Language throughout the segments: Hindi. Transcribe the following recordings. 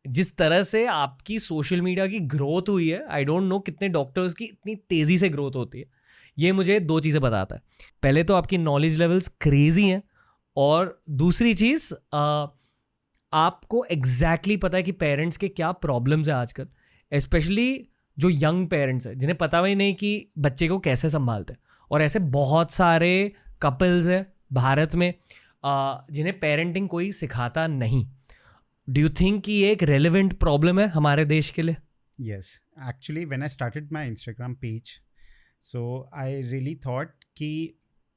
जिस तरह से आपकी सोशल मीडिया की ग्रोथ हुई है, आई डोंट नो कितने डॉक्टर्स की इतनी तेज़ी से ग्रोथ होती है। ये मुझे 2 चीज़ें बताता है। पहले तो आपकी नॉलेज लेवल्स क्रेजी हैं, और दूसरी चीज़ आपको एग्जैक्टली पता है कि पेरेंट्स के क्या प्रॉब्लम्स हैं आजकल, स्पेशली जो यंग पेरेंट्स हैं जिन्हें पता भी नहीं कि बच्चे को कैसे संभालते हैं। और ऐसे बहुत सारे कपल्स हैं भारत में जिन्हें पेरेंटिंग कोई सिखाता नहीं। डू यू थिंक कि ये एक रेलेवेंट प्रॉब्लम है हमारे देश के लिए? Yes, actually, when I started my Instagram page, so I really thought कि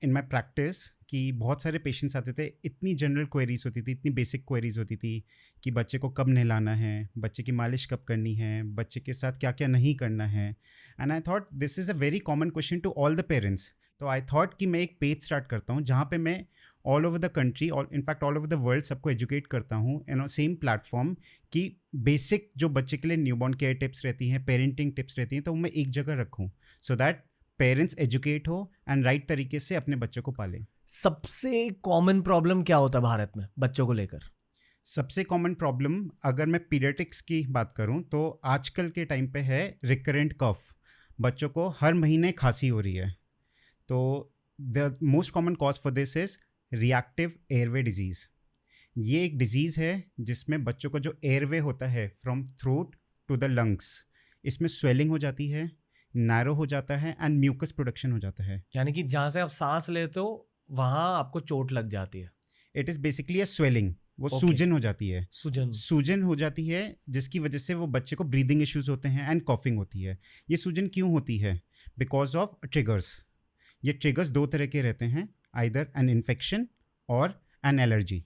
in my practice कि बहुत सारे पेशेंट्स आते थे, इतनी जनरल क्वेरीज होती थी, इतनी बेसिक क्वेरीज होती थी कि बच्चे को कब नहलाना है, बच्चे की मालिश कब करनी है, बच्चे के साथ क्या क्या नहीं करना है। And I thought this is a very common question to all the parents. तो आई थॉट कि मैं एक पेज स्टार्ट करता हूँ जहाँ पे मैं ऑल ओवर द कंट्री और in fact all over the world सबको एजुकेट करता हूँ इन सेम प्लेटफॉर्म कि बेसिक जो बच्चे के लिए न्यूबॉर्न केयर टिप्स रहती हैं, पेरेंटिंग टिप्स रहती हैं, तो मैं एक जगह रखूँ सो दैट पेरेंट्स एजुकेट हो एंड राइट तरीके से अपने बच्चे को पालें। सबसे कॉमन प्रॉब्लम क्या होता है भारत में बच्चों को लेकर? सबसे कॉमन प्रॉब्लम अगर मैं पीडियाट्रिक्स की बात करूं तो आजकल के टाइम पे है रिकरेंट कफ। बच्चों को हर महीने खांसी हो रही है। तो the most common cause for this is reactive airway disease. ये एक डिजीज़ है जिसमें बच्चों का जो एयरवे होता है from throat to the lungs, इसमें स्वेलिंग हो जाती है, नैरो हो जाता है एंड म्यूकस प्रोडक्शन हो जाता है। यानी कि जहाँ से आप सांस लेते हो वहाँ आपको चोट लग जाती है। It is basically a swelling, वो Okay. सूजन हो जाती है। सूजन। सूजन हो जाती है जिसकी वजह से वो बच्चे को ब्रीदिंग इश्यूज होते हैं एंड कॉफिंग होती है। ये सूजन क्यों होती है? Because of triggers. ये ट्रिगर्स दो तरह के रहते हैं, आइदर एन इन्फेक्शन और एन एलर्जी।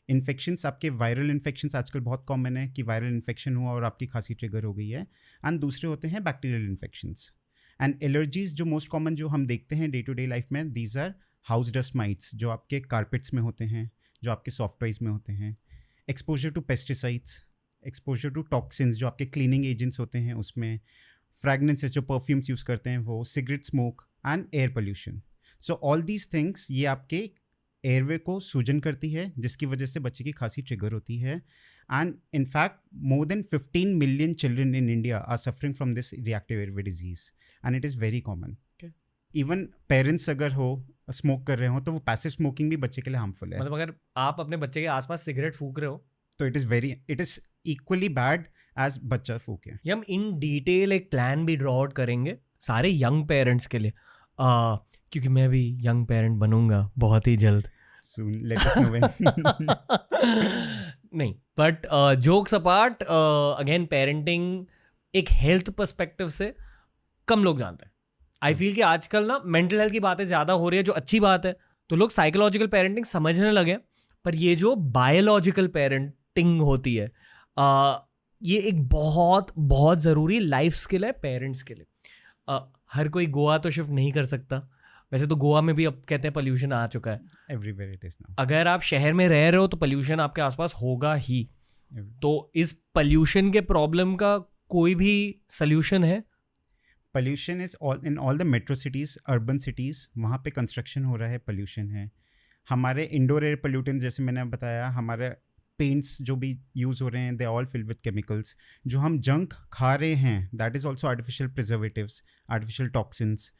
इन्फेक्शंस आपके वायरल इन्फेक्शंस आजकल बहुत कॉमन है कि वायरल इन्फेक्शन हुआ और आपकी खांसी ट्रिगर हो गई है, एंड दूसरे होते हैं बैक्टीरियल इन्फेक्शंस। एंड एलर्जीज जो मोस्ट कॉमन जो हम देखते हैं डे टू डे लाइफ में, these are house dust mites जो आपके कारपेट्स में होते हैं, जो आपके सॉफ्ट टॉयज में होते हैं, exposure to pesticides, exposure to toxins जो आपके क्लीनिंग एजेंट्स होते हैं उसमें, फ्रैगनेंसेस जो परफ्यूम्स यूज़ करते हैं वो, cigarette smoke and air pollution. So all these things ये आपके एयरवे को सूजन करती है जिसकी वजह से बच्चे की खांसी ट्रिगर होती है। And in fact more than 15 million children in India are suffering from this reactive airway disease and it is very common. Okay. Even parents अगर हो स्मोक कर रहे हो तो वो पैसिव स्मोकिंग भी बच्चे के लिए हार्मफुल है। मतलब अगर आप अपने बच्चे के आसपास सिगरेट फूक रहे हो तो it is equally bad as बच्चा फूके। ये हम इन डिटेल एक प्लान भी ड्रॉ आउट करेंगे सारे यंग पेरेंट्स के लिए, क्योंकि मैं भी यंग पेरेंट बनूंगा बहुत ही जल्द। Soon, let us know when. नहीं, but jokes apart, again parenting एक हेल्थ पर्सपेक्टिव से कम लोग जानते हैं। आई फील कि आजकल ना मेंटल हेल्थ की बातें ज़्यादा हो रही है, जो अच्छी बात है, तो लोग साइकोलॉजिकल पेरेंटिंग समझने लगे। पर ये जो बायोलॉजिकल पेरेंटिंग होती है, ये एक बहुत बहुत ज़रूरी लाइफ स्किल है पेरेंट्स के लिए। हर कोई गोवा तो शिफ्ट नहीं कर सकता, वैसे तो गोवा में भी अब कहते हैं पोल्यूशन आ चुका है। Everywhere it is now. अगर आप शहर में रह रहे हो तो पोल्यूशन आपके आसपास होगा ही। तो इस पोल्यूशन के प्रॉब्लम का कोई भी सल्यूशन है? Pollution is in all the metro cities, urban cities, वहाँ पे कंस्ट्रक्शन हो रहा है, पोल्यूशन है। हमारे इंडोर एयर पोल्यूटेंट्स जैसे मैंने बताया, हमारे पेंट्स जो भी यूज़ हो रहे हैं they all filled with chemicals. जो हम जंक खा रहे हैं that is also artificial preservatives, artificial toxins,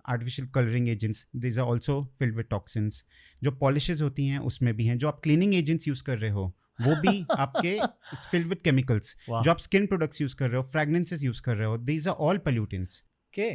artificial colouring agents, this are also filled with toxins. जो पॉलिशेज होती हैं उसमें भी हैं। जो आप क्लीनिंग एजेंट्स यूज़ कर रहे हो वो भी आपके इट्स फिल्ड विद केमिकल्स। जो आप स्किन प्रोडक्ट्स यूज़ कर रहे हो, फ्रेगनेंसेस यूज़ कर रहे हो, दीज आर ऑल पोल्यूटेंट्स। के